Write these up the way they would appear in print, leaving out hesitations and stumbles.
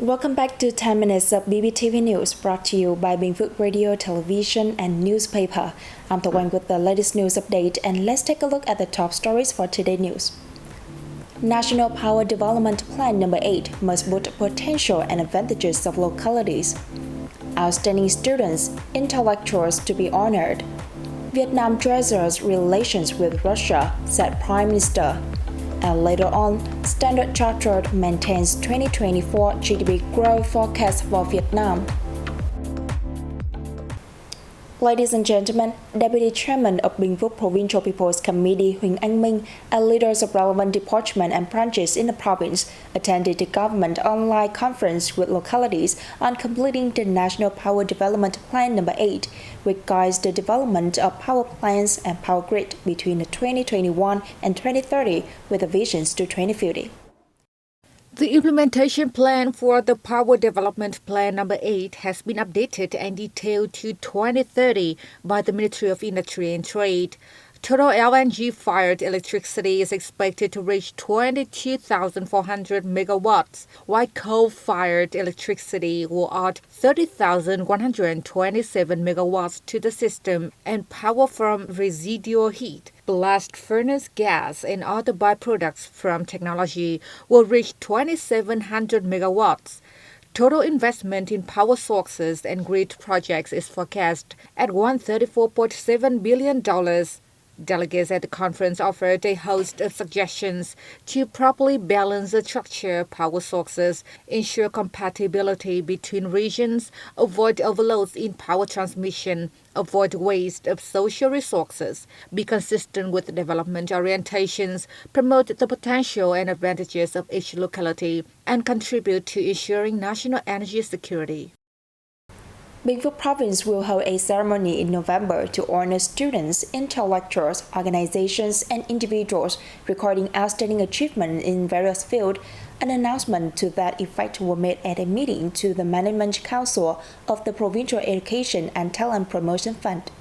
Welcome back to 10 minutes of BPTV News brought to you by Bình Phước Radio, Television and Newspaper. I'm the one with the latest news update, and let's take a look at the top stories for today's news. National Power Development Plan number 8 must boost potential and advantages of localities. Outstanding students, intellectuals to be honored. Vietnam treasures relations with Russia, said Prime Minister. And later on, Standard Chartered maintains 2024 GDP growth forecast for Vietnam. Ladies and gentlemen, Deputy Chairman of Bình Phước Provincial People's Committee Huỳnh Anh Minh and leaders of relevant departments and branches in the province attended the government online conference with localities on completing the National Power Development Plan number 8, which guides the development of power plants and power grid between 2021 and 2030 with the visions to 2050. The implementation plan for the Power Development Plan number 8 has been updated and detailed to 2030 by the Ministry of Industry and Trade. Total LNG-fired electricity is expected to reach 22,400 megawatts, while coal-fired electricity will add 30,127 megawatts to the system, and power from residual heat, blast furnace gas, and other byproducts from technology will reach 2,700 megawatts. Total investment in power sources and grid projects is forecast at $134.7 billion. Delegates at the conference offered a host of suggestions to properly balance the structure of power sources, ensure compatibility between regions, avoid overloads in power transmission, avoid waste of social resources, be consistent with development orientations, promote the potential and advantages of each locality, and contribute to ensuring national energy security. Bình Phước Province will hold a ceremony in November to honor students, intellectuals, organizations, and individuals recording outstanding achievement in various fields. An announcement to that effect was made at a meeting to the Management Council of the Provincial Education and Talent Promotion Fund.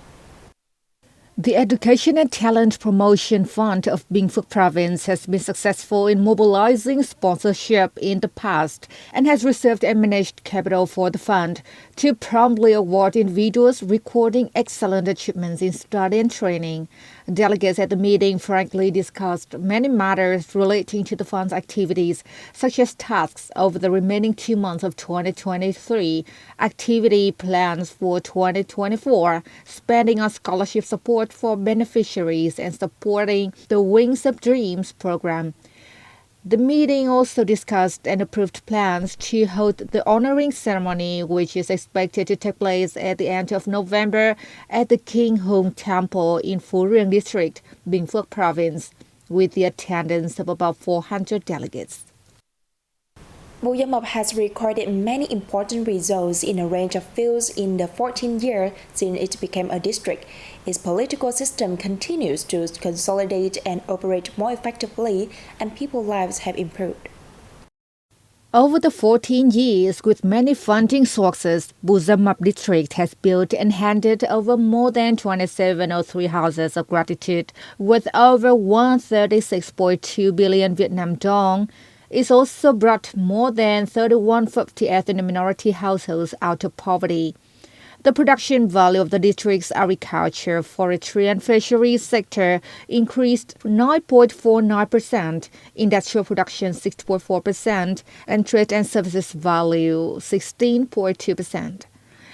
The Education and Talent Promotion Fund of Bình Phước Province has been successful in mobilizing sponsorship in the past and has reserved and managed capital for the fund to promptly award individuals recording excellent achievements in study and training. Delegates at the meeting frankly discussed many matters relating to the fund's activities, such as tasks over the remaining 2 months of 2023, activity plans for 2024, spending on scholarship support for beneficiaries, and supporting the Wings of Dreams program. The meeting also discussed and approved plans to hold the honoring ceremony, which is expected to take place at the end of November at the King Hung Temple in Phú Riềng District, Bình Phước Province, with the attendance of about 400 delegates. Bù Gia Mập has recorded many important results in a range of fields in the 14 years since it became a district. Its political system continues to consolidate and operate more effectively, and people's lives have improved. Over the 14 years, with many funding sources, Bù Gia Mập district has built and handed over more than 2703 houses of gratitude, with over 136.2 billion Vietnam dong. It's also brought more than 3150 ethnic minority households out of poverty. The production value of the district's agriculture, forestry, and fisheries sector increased 9.49%, industrial production 6.4%, and trade and services value 16.2%.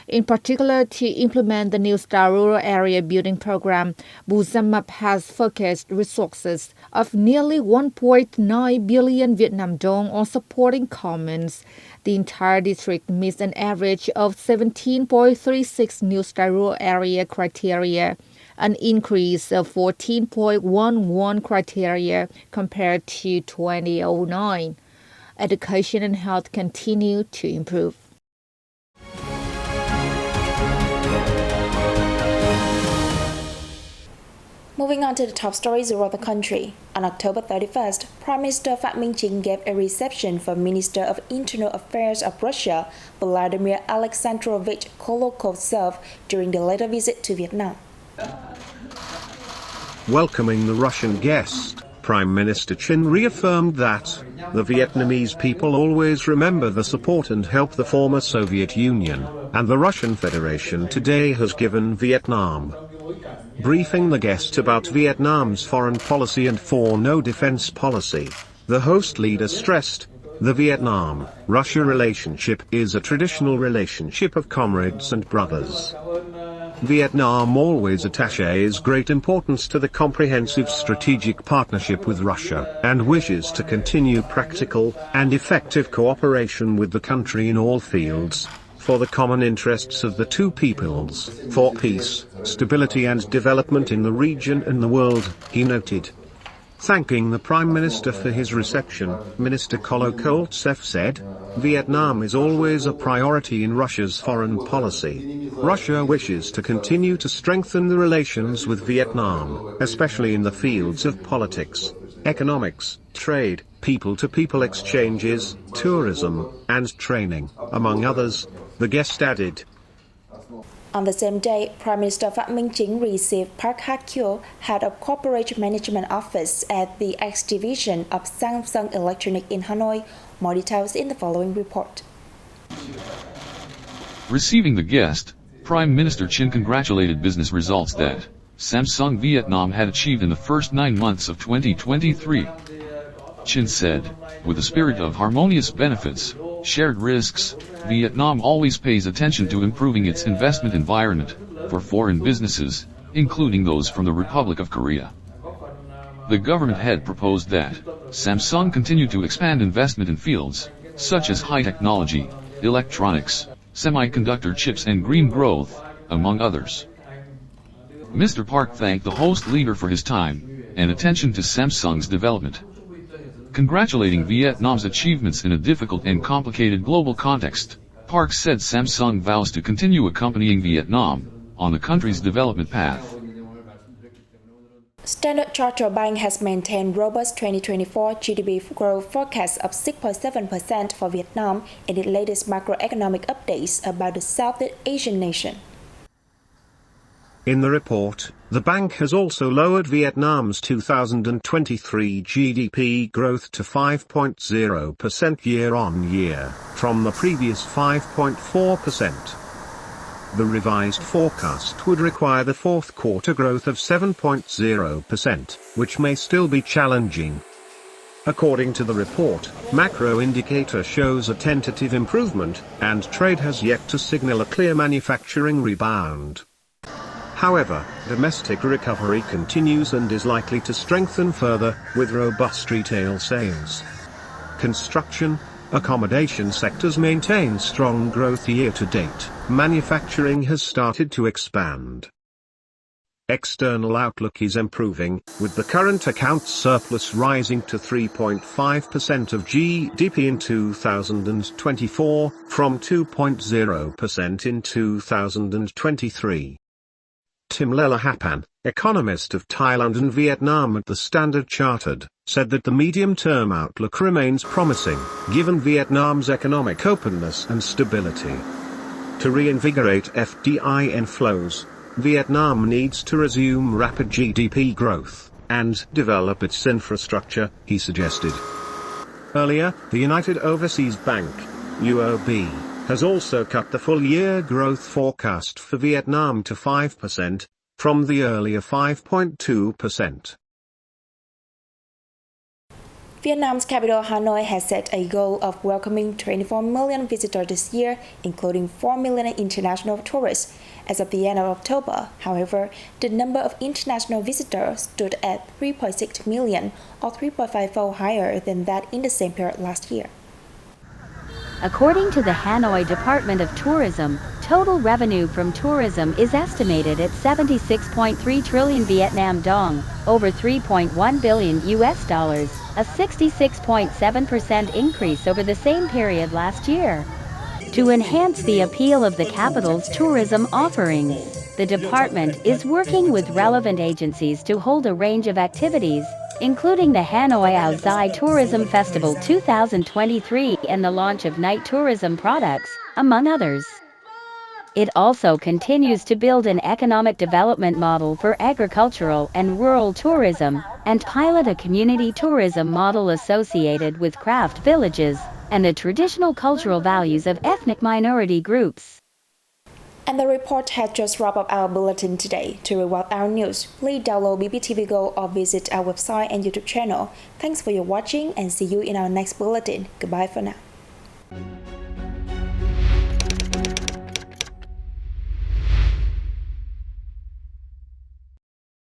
In particular, to implement the New Star Rural Area Building Program, Bù Gia Mập has focused resources of nearly 1.9 billion Vietnam dong on supporting communes. The entire district meets an average of 17.36 New Star Rural Area criteria, an increase of 14.11 criteria compared to 2009. Education and health continue to improve. Moving on to the top stories around the country. On October 31st, Prime Minister Phạm Minh Chính gave a reception for Minister of Internal Affairs of Russia, Vladimir Alexandrovich Kolokov during the later visit to Vietnam. Welcoming the Russian guest, Prime Minister Chin reaffirmed that the Vietnamese people always remember the support and help the former Soviet Union, and the Russian Federation today has given Vietnam. Briefing the guest about Vietnam's foreign policy and no defense policy, the host leader stressed, the Vietnam-Russia relationship is a traditional relationship of comrades and brothers. Vietnam always attaches great importance to the comprehensive strategic partnership with Russia, and wishes to continue practical and effective cooperation with the country in all fields, for the common interests of the two peoples, for peace, stability and development in the region and the world, he noted. Thanking the Prime Minister for his reception, Minister Kolokoltsev said, Vietnam is always a priority in Russia's foreign policy. Russia wishes to continue to strengthen the relations with Vietnam, especially in the fields of politics, economics, trade, people-to-people exchanges, tourism, and training, among others, the guest added. On the same day, Prime Minister Phạm Minh Chính received Park Ha-kyo, head of Corporate Management Office at the X Division of Samsung Electronics in Hanoi. More details in the following report. Receiving the guest, Prime Minister Chin congratulated business results that Samsung Vietnam had achieved in the first 9 months of 2023. Chin said, with a spirit of harmonious benefits, shared risks, Vietnam always pays attention to improving its investment environment for foreign businesses, including those from the Republic of Korea. The government had proposed that Samsung continue to expand investment in fields such as high technology, electronics, semiconductor chips and green growth, among others. Mr. Park thanked the host leader for his time and attention to Samsung's development. Congratulating Vietnam's achievements in a difficult and complicated global context, Park said Samsung vows to continue accompanying Vietnam on the country's development path. Standard Chartered Bank has maintained robust 2024 GDP growth forecast of 6.7% for Vietnam in its latest macroeconomic updates about the Southeast Asian nation. In the report, the bank has also lowered Vietnam's 2023 GDP growth to 5.0% year-on-year, from the previous 5.4%. The revised forecast would require the fourth quarter growth of 7.0%, which may still be challenging. According to the report, macro indicator shows a tentative improvement, and trade has yet to signal a clear manufacturing rebound. However, domestic recovery continues and is likely to strengthen further, with robust retail sales. Construction, accommodation sectors maintain strong growth year-to-date. Manufacturing has started to expand. External outlook is improving, with the current account surplus rising to 3.5% of GDP in 2024, from 2.0% in 2023. Tim Lelahapan, economist of Thailand and Vietnam at the Standard Chartered, said that the medium-term outlook remains promising, given Vietnam's economic openness and stability. To reinvigorate FDI inflows, Vietnam needs to resume rapid GDP growth and develop its infrastructure, he suggested. Earlier, the United Overseas Bank, UOB, has also cut the full-year growth forecast for Vietnam to 5%, from the earlier 5.2%. Vietnam's capital Hanoi has set a goal of welcoming 24 million visitors this year, including 4 million international tourists. As of the end of October, however, the number of international visitors stood at 3.6 million, or 3.5-fold higher than that in the same period last year. According to the Hanoi Department of Tourism, total revenue from tourism is estimated at 76.3 trillion Vietnam dong, over $3.1 billion, a 66.7% increase over the same period last year. To enhance the appeal of the capital's tourism offerings, the department is working with relevant agencies to hold a range of activities, including the Hanoi Ao Dai Tourism Festival 2023 and the launch of night tourism products, among others. It also continues to build an economic development model for agricultural and rural tourism, and pilot a community tourism model associated with craft villages and the traditional cultural values of ethnic minority groups. And the report has just wrapped up our bulletin today. To read our news, please download BPTV Go or visit our website and YouTube channel. Thanks for your watching and see you in our next bulletin. Goodbye for now.